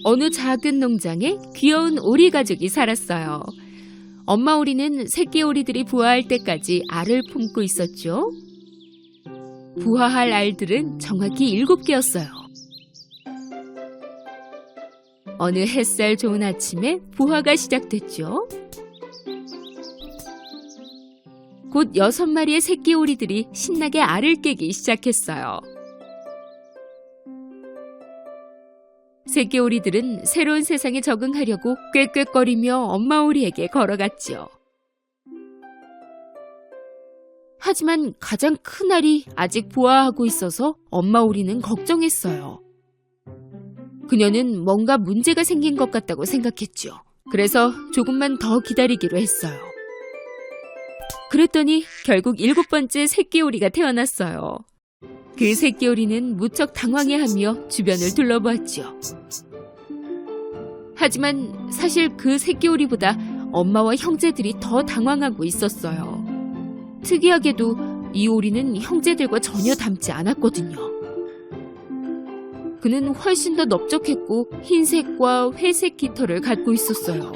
어느 작은 농장에 귀여운 오리 가족이 살았어요. 엄마 오리는 새끼 오리들이 부화할 때까지 알을 품고 있었죠. 부화할 알들은 정확히 7개였어요. 어느 햇살 좋은 아침에 부화가 시작됐죠. 곧 6마리의 새끼 오리들이 신나게 알을 깨기 시작했어요. 새끼 오리들은 새로운 세상에 적응하려고 꾀꾀거리며 엄마 오리에게 걸어갔죠. 하지만 가장 큰 알이 아직 부화하고 있어서 엄마 오리는 걱정했어요. 그녀는 뭔가 문제가 생긴 것 같다고 생각했죠. 그래서 조금만 더 기다리기로 했어요. 그랬더니 결국 7번째 새끼 오리가 태어났어요. 그 새끼 오리는 무척 당황해하며 주변을 둘러보았죠. 하지만 사실 그 새끼 오리보다 엄마와 형제들이 더 당황하고 있었어요. 특이하게도 이 오리는 형제들과 전혀 닮지 않았거든요. 그는 훨씬 더 넓적했고 흰색과 회색 깃털을 갖고 있었어요.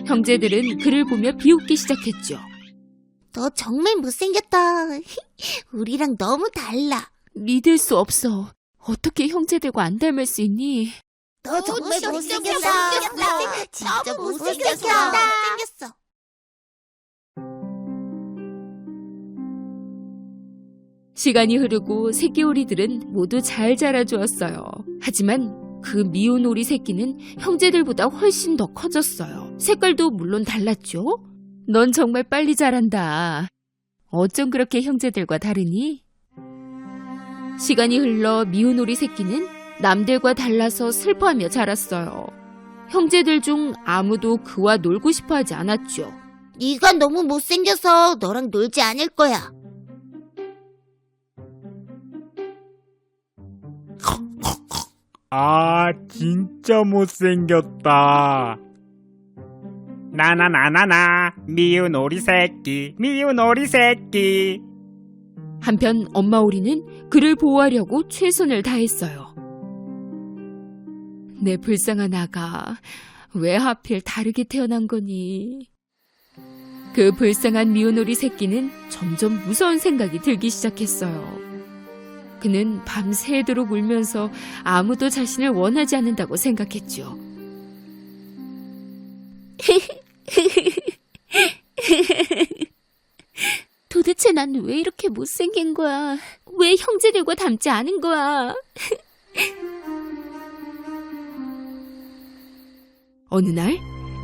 형제들은 그를 보며 비웃기 시작했죠. 너 정말 못생겼다. 우리랑 너무 달라. 믿을 수 없어. 어떻게 형제들과 안 닮을 수 있니? 너 정말 못생겼다. 진짜 못생겼어. 시간이 흐르고 새끼 오리들은 모두 잘 자라주었어요. 하지만 그 미운 오리 새끼는 형제들보다 훨씬 더 커졌어요. 색깔도 물론 달랐죠. 넌 정말 빨리 자란다. 어쩜 그렇게 형제들과 다르니? 시간이 흘러 미운 오리 새끼는 남들과 달라서 슬퍼하며 자랐어요. 형제들 중 아무도 그와 놀고 싶어 하지 않았죠. 네가 너무 못생겨서 너랑 놀지 않을 거야. 아, 진짜 못생겼다. 나나나나나, 미운 오리 새끼, 미운 오리 새끼. 한편 엄마 오리는 그를 보호하려고 최선을 다했어요. 내 불쌍한 아가, 왜 하필 다르게 태어난 거니? 그 불쌍한 미운 오리 새끼는 점점 무서운 생각이 들기 시작했어요. 그는 밤새도록 울면서 아무도 자신을 원하지 않는다고 생각했죠. 도대체 난 왜 이렇게 못생긴 거야? 왜 형제들과 닮지 않은 거야? 어느 날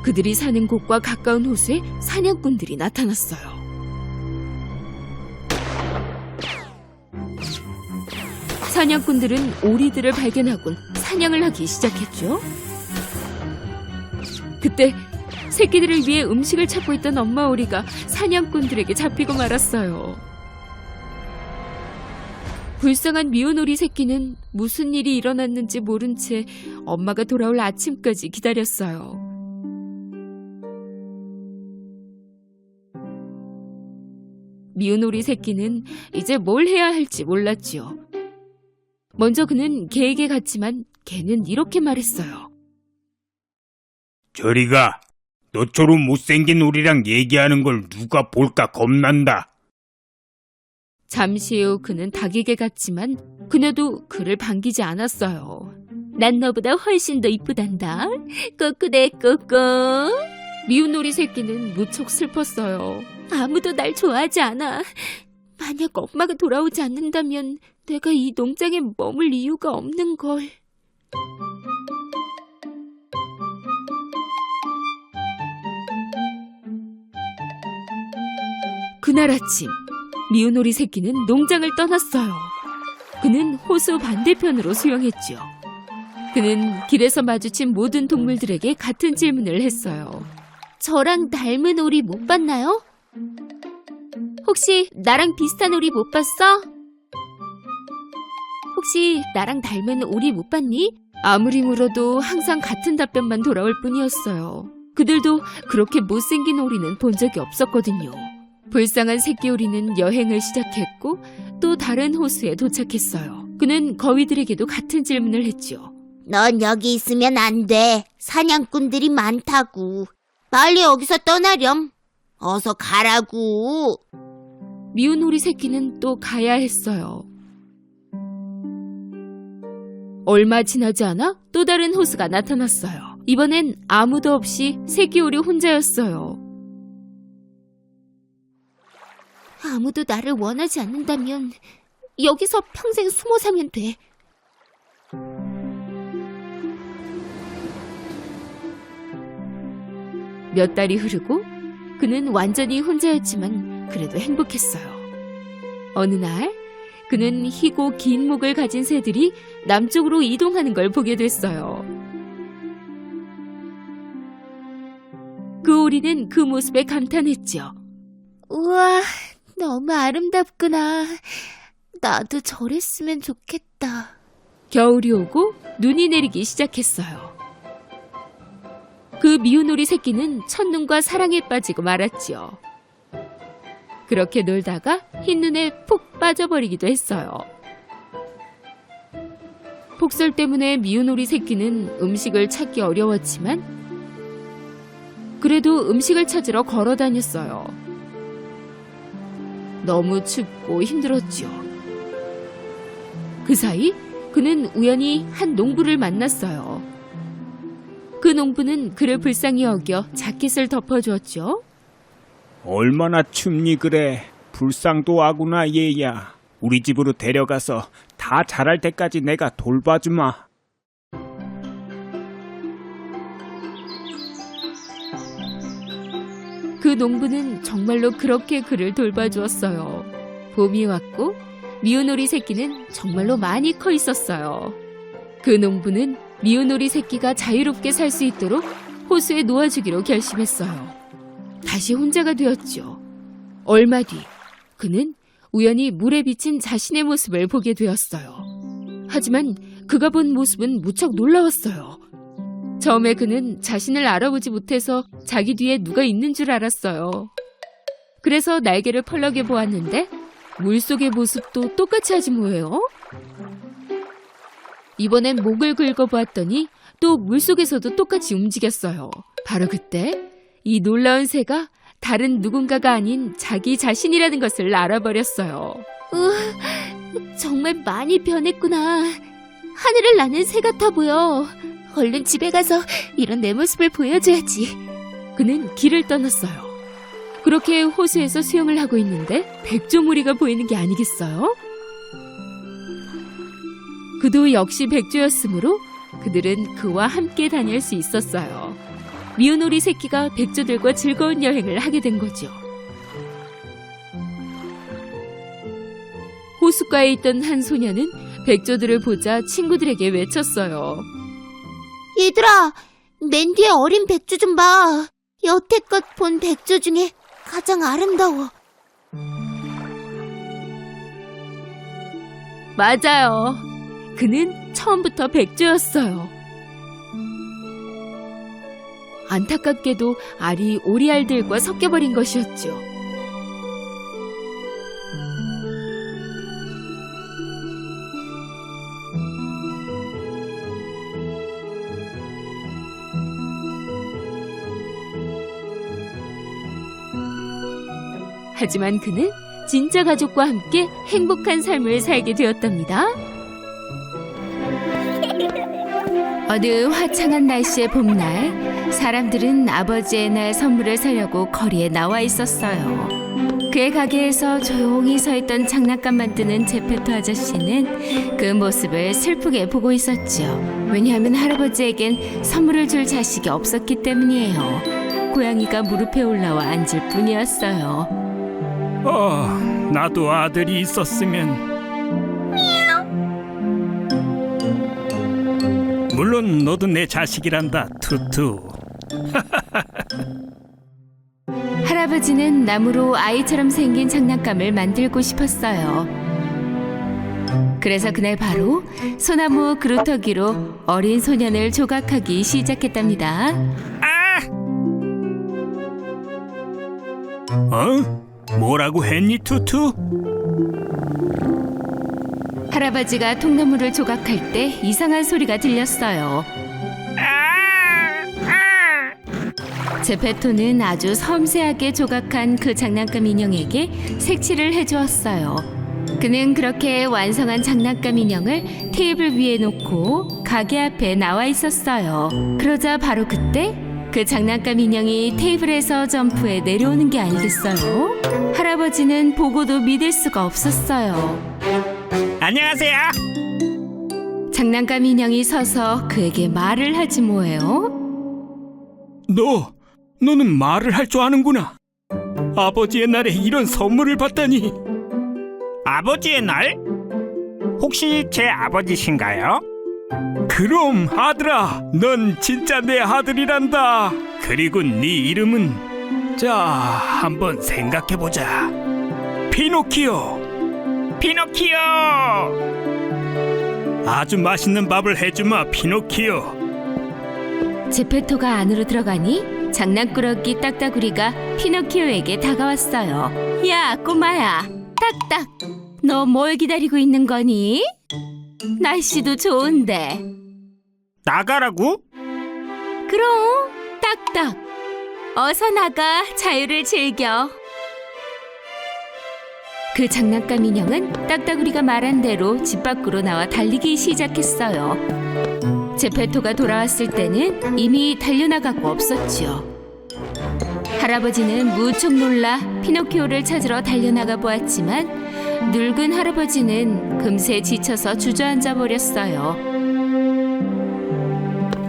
그들이 사는 곳과 가까운 호수에 사냥꾼들이 나타났어요. 사냥꾼들은 오리들을 발견하곤 사냥을 하기 시작했죠. 그때 새끼들을 위해 음식을 찾고 있던 엄마 오리가 사냥꾼들에게 잡히고 말았어요. 불쌍한 미운 오리 새끼는 무슨 일이 일어났는지 모른 채 엄마가 돌아올 아침까지 기다렸어요. 미운 오리 새끼는 이제 뭘 해야 할지 몰랐지요. 먼저 그는 개에게 갔지만 개는 이렇게 말했어요. 저리 가. 너처럼 못생긴 오리랑 얘기하는 걸 누가 볼까 겁난다. 잠시 후 그는 닭에게 갔지만 그녀도 그를 반기지 않았어요. 난 너보다 훨씬 더 이쁘단다. 꾸꾸대 꾸꾸. 미운 오리 새끼는 무척 슬펐어요. 아무도 날 좋아하지 않아. 만약 엄마가 돌아오지 않는다면 내가 이 농장에 머물 이유가 없는 걸. 그날 아침 미운 오리 새끼는 농장을 떠났어요. 그는 호수 반대편으로 수영했죠. 그는 길에서 마주친 모든 동물들에게 같은 질문을 했어요. 저랑 닮은 오리 못 봤나요? 혹시 나랑 비슷한 오리 못 봤어? 혹시 나랑 닮은 오리 못 봤니? 아무리 물어도 항상 같은 답변만 돌아올 뿐이었어요. 그들도 그렇게 못생긴 오리는 본 적이 없었거든요. 불쌍한 새끼 오리는 여행을 시작했고 또 다른 호수에 도착했어요. 그는 거위들에게도 같은 질문을 했죠. 넌 여기 있으면 안 돼. 사냥꾼들이 많다고. 빨리 여기서 떠나렴. 어서 가라고. 미운 오리 새끼는 또 가야 했어요. 얼마 지나지 않아 또 다른 호수가 나타났어요. 이번엔 아무도 없이 새끼 오리 혼자였어요. 아무도 나를 원하지 않는다면 여기서 평생 숨어 사면 돼. 몇 달이 흐르고 그는 완전히 혼자였지만 그래도 행복했어요. 어느 날 그는 희고 긴 목을 가진 새들이 남쪽으로 이동하는 걸 보게 됐어요. 그 오리는 그 모습에 감탄했죠. 우와, 너무 아름답구나. 나도 저랬으면 좋겠다. 겨울이 오고 눈이 내리기 시작했어요. 그 미운 오리 새끼는 첫눈과 사랑에 빠지고 말았지요. 그렇게 놀다가 흰눈에 푹 빠져버리기도 했어요. 폭설 때문에 미운 오리 새끼는 음식을 찾기 어려웠지만 그래도 음식을 찾으러 걸어 다녔어요. 너무 춥고 힘들었지요. 그 사이 그는 우연히 한 농부를 만났어요. 그 농부는 그를 불쌍히 여겨 자켓을 덮어주었죠. 얼마나 춥니 그래. 불쌍도 하구나 얘야. 우리 집으로 데려가서 다 자랄 때까지 내가 돌봐주마. 그 농부는 정말로 그렇게 그를 돌봐주었어요. 봄이 왔고 미운 오리 새끼는 정말로 많이 커 있었어요. 그 농부는 미운 오리 새끼가 자유롭게 살 수 있도록 호수에 놓아주기로 결심했어요. 다시 혼자가 되었죠. 얼마 뒤 그는 우연히 물에 비친 자신의 모습을 보게 되었어요. 하지만 그가 본 모습은 무척 놀라웠어요. 처음에 그는 자신을 알아보지 못해서 자기 뒤에 누가 있는 줄 알았어요. 그래서 날개를 펄럭여 보았는데 물속의 모습도 똑같이 하지 뭐예요? 이번엔 목을 긁어보았더니 또 물속에서도 똑같이 움직였어요. 바로 그때 이 놀라운 새가 다른 누군가가 아닌 자기 자신이라는 것을 알아버렸어요. 정말 많이 변했구나. 하늘을 나는 새 같아 보여. 얼른 집에 가서 이런 내 모습을 보여줘야지. 그는 길을 떠났어요. 그렇게 호수에서 수영을 하고 있는데 백조무리가 보이는 게 아니겠어요? 그도 역시 백조였으므로 그들은 그와 함께 다닐 수 있었어요. 미운 오리 새끼가 백조들과 즐거운 여행을 하게 된 거죠. 호숫가에 있던 한 소녀는 백조들을 보자 친구들에게 외쳤어요. 얘들아, 맨 뒤에 어린 백조 좀 봐. 여태껏 본 백조 중에 가장 아름다워. 맞아요. 그는 처음부터 백조였어요. 안타깝게도 알이 오리알들과 섞여버린 것이었죠. 하지만 그는 진짜 가족과 함께 행복한 삶을 살게 되었답니다. 어느 화창한 날씨의 봄날, 사람들은 아버지의 날 선물을 사려고 거리에 나와 있었어요. 그의 가게에서 조용히 서 있던 장난감 만드는 제페토 아저씨는 그 모습을 슬프게 보고 있었죠. 왜냐하면 할아버지에겐 선물을 줄 자식이 없었기 때문이에요. 고양이가 무릎에 올라와 앉을 뿐이었어요. 나도 아들이 있었으면. 물론 너도 내 자식이란다, 투투. 할아버지는 나무로 아이처럼 생긴 장난감을 만들고 싶었어요. 그래서 그날 바로 소나무 그루터기로 어린 소년을 조각하기 시작했답니다. 뭐라고 했니, 투투? 할아버지가 통나무를 조각할 때 이상한 소리가 들렸어요. 제페토는 아주 섬세하게 조각한 그 장난감 인형에게 색칠을 해주었어요. 그는 그렇게 완성한 장난감 인형을 테이블 위에 놓고 가게 앞에 나와 있었어요. 그러자 바로 그때 그 장난감 인형이 테이블에서 점프해 내려오는 게 아니겠어요? 할아버지는 보고도 믿을 수가 없었어요. 안녕하세요. 장난감 인형이 서서 그에게 말을 하지 뭐예요? 너는 말을 할 줄 아는구나. 아버지의 날에 이런 선물을 받다니. 아버지의 날? 혹시 제 아버지신가요? 그럼 아들아, 넌 진짜 내 아들이란다. 그리고 네 이름은 자, 한번 생각해보자. 피노키오. 피노키오. 아주 맛있는 밥을 해주마, 피노키오. 제페토가 안으로 들어가니 장난꾸러기 딱따구리가 피노키오에게 다가왔어요. 야, 꼬마야, 딱딱, 너 뭘 기다리고 있는 거니? 날씨도 좋은데. 나가라고? 그럼 딱딱, 어서 나가 자유를 즐겨. 그 장난감 인형은 딱따구리가 말한 대로 집 밖으로 나와 달리기 시작했어요. 제페토가 돌아왔을 때는 이미 달려나가고 없었지요. 할아버지는 무척 놀라 피노키오를 찾으러 달려나가 보았지만 늙은 할아버지는 금세 지쳐서 주저앉아 버렸어요.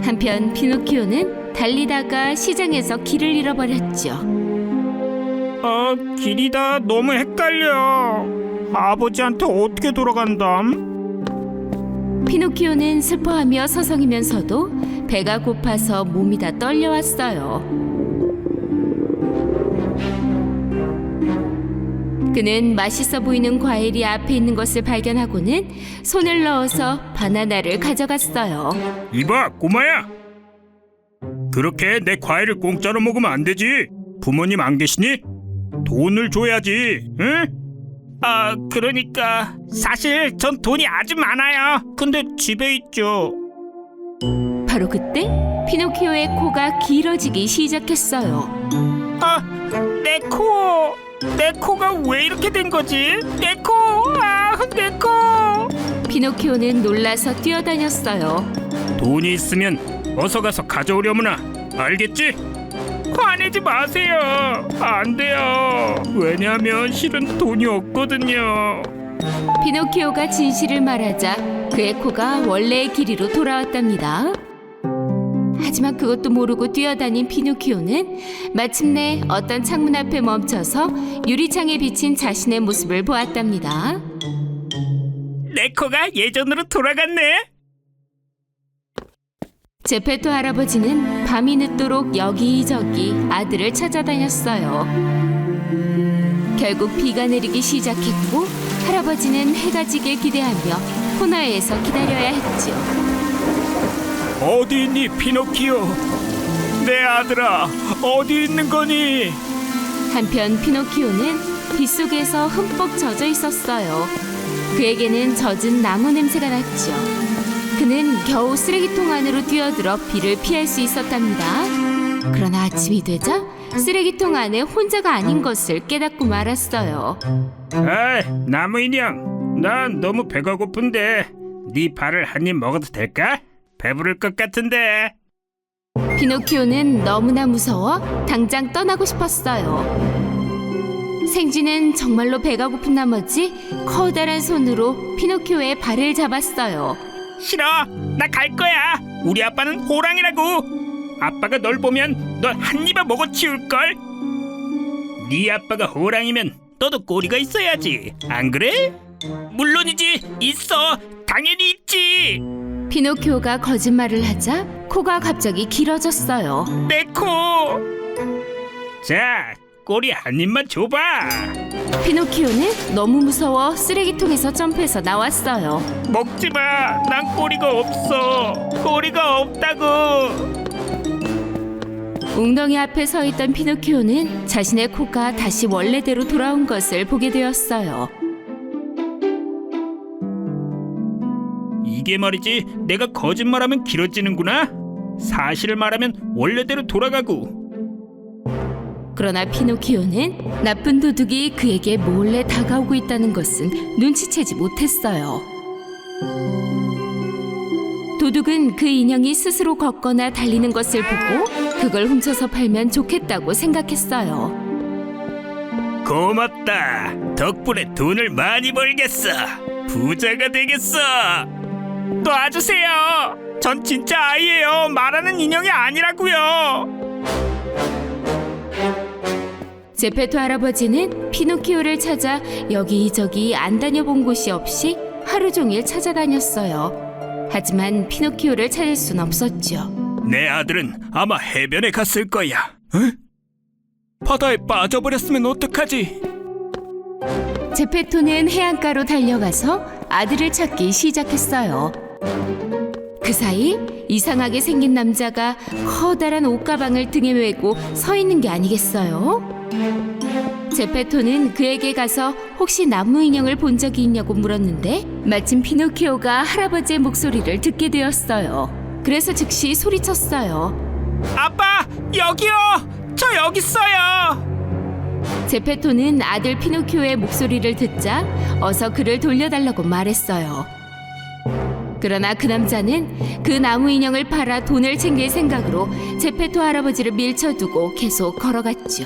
한편 피노키오는 달리다가 시장에서 길을 잃어버렸죠. 길이 다 너무 헷갈려. 아버지한테 어떻게 돌아간담? 피노키오는 슬퍼하며 서성이면서도 배가 고파서 몸이 다 떨려왔어요. 그는 맛있어 보이는 과일이 앞에 있는 것을 발견하고는 손을 넣어서 바나나를 가져갔어요. 이봐, 꼬마야. 그렇게 내 과일을 공짜로 먹으면 안 되지. 부모님 안 계시니? 돈을 줘야지, 응? 그러니까 사실 전 돈이 아주 많아요. 근데 집에 있죠. 바로 그때 피노키오의 코가 길어지기 시작했어요. 내 코가 왜 이렇게 된 거지? 내 코. 피노키오는 놀라서 뛰어다녔어요. 돈이 있으면 어서 가서 가져오려무나. 알겠지? 화내지 마세요. 안 돼요. 왜냐하면 실은 돈이 없거든요. 피노키오가 진실을 말하자 그의 코가 원래의 길이로 돌아왔답니다. 하지만 그것도 모르고 뛰어다닌 피노키오는 마침내 어떤 창문 앞에 멈춰서 유리창에 비친 자신의 모습을 보았답니다. 내 코가 예전으로 돌아갔네. 제페토 할아버지는 밤이 늦도록 여기저기 아들을 찾아다녔어요. 결국 비가 내리기 시작했고 할아버지는 해가 지길 기대하며 코너에서 기다려야 했죠. 어디 있니, 피노키오? 내 아들아, 어디 있는 거니? 한편 피노키오는 빗속에서 흠뻑 젖어 있었어요. 그에게는 젖은 나무 냄새가 났죠. 그는 겨우 쓰레기통 안으로 뛰어들어 비를 피할 수 있었답니다. 그러나 아침이 되자 쓰레기통 안에 혼자가 아닌 것을 깨닫고 말았어요. 나무 인형, 난 너무 배가 고픈데 네 발을 한 입 먹어도 될까? 배부를 것 같은데. 피노키오는 너무나 무서워 당장 떠나고 싶었어요. 생쥐는 정말로 배가 고픈 나머지 커다란 손으로 피노키오의 발을 잡았어요. 싫어, 나 갈 거야. 우리 아빠는 호랑이라고. 아빠가 널 보면 널 한 입에 먹어 치울걸. 네 아빠가 호랑이면 너도 꼬리가 있어야지, 안 그래? 물론이지, 있어. 당연히 있지. 피노키오가 거짓말을 하자 코가 갑자기 길어졌어요. 내 코. 자, 꼬리 한 입만 줘봐. 피노키오는 너무 무서워 쓰레기통에서 점프해서 나왔어요. 먹지마. 난 꼬리가 없어. 꼬리가 없다고. 웅덩이 앞에 서 있던 피노키오는 자신의 코가 다시 원래대로 돌아온 것을 보게 되었어요. 이게 말이지, 내가 거짓말하면 길어지는구나. 사실을 말하면 원래대로 돌아가고. 그러나 피노키오는 나쁜 도둑이 그에게 몰래 다가오고 있다는 것은 눈치채지 못했어요. 도둑은 그 인형이 스스로 걷거나 달리는 것을 보고 그걸 훔쳐서 팔면 좋겠다고 생각했어요. 고맙다. 덕분에 돈을 많이 벌겠어. 부자가 되겠어. 놔주세요. 전 진짜 아이예요. 말하는 인형이 아니라고요. 제페토 할아버지는 피노키오를 찾아 여기저기 안 다녀본 곳이 없이 하루 종일 찾아다녔어요. 하지만 피노키오를 찾을 순 없었죠. 내 아들은 아마 해변에 갔을 거야. 에? 바다에 빠져버렸으면 어떡하지? 제페토는 해안가로 달려가서 아들을 찾기 시작했어요. 그 사이 이상하게 생긴 남자가 커다란 옷가방을 등에 메고 서 있는 게 아니겠어요? 제페토는 그에게 가서 혹시 나무 인형을 본 적이 있냐고 물었는데 마침 피노키오가 할아버지의 목소리를 듣게 되었어요. 그래서 즉시 소리쳤어요. 아빠, 여기요. 저 여기 있어요. 제페토는 아들 피노키오의 목소리를 듣자 어서 그를 돌려달라고 말했어요. 그러나 그 남자는 그 나무 인형을 팔아 돈을 챙길 생각으로 제페토 할아버지를 밀쳐두고 계속 걸어갔죠.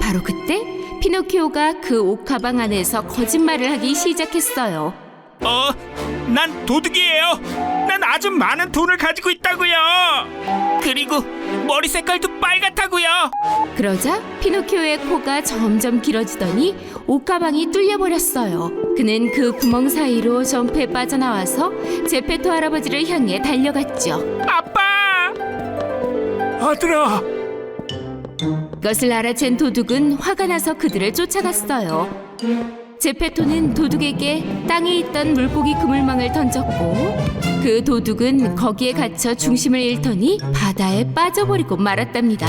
바로 그때 피노키오가 그 옷가방 안에서 거짓말을 하기 시작했어요. 난 도둑이에요. 난 아주 많은 돈을 가지고 있다고요. 그리고 머리 색깔도 빨갛다고요. 그러자 피노키오의 코가 점점 길어지더니 옷가방이 뚫려버렸어요. 그는 그 구멍 사이로 점프해 빠져나와서 제페토 할아버지를 향해 달려갔죠. 아빠! 아들아! 그것을 알아챈 도둑은 화가 나서 그들을 쫓아갔어요. 제페토는 도둑에게 땅에 있던 물고기 그물망을 던졌고 그 도둑은 거기에 갇혀 중심을 잃더니 바다에 빠져버리고 말았답니다.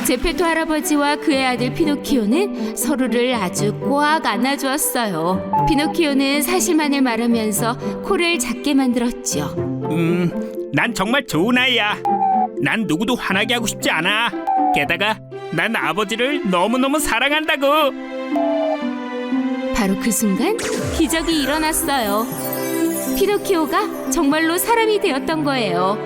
제페토 할아버지와 그의 아들 피노키오는 서로를 아주 꽉 안아주었어요. 피노키오는 사실만을 말하면서 코를 작게 만들었죠. 난 정말 좋은 아이야. 난 누구도 화나게 하고 싶지 않아. 게다가 난 아버지를 너무너무 사랑한다고. 바로 그 순간 기적이 일어났어요. 피노키오가 정말로 사람이 되었던 거예요.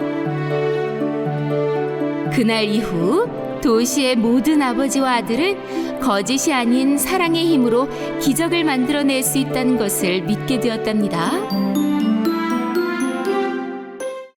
그날 이후 도시의 모든 아버지와 아들은 거짓이 아닌 사랑의 힘으로 기적을 만들어낼 수 있다는 것을 믿게 되었답니다.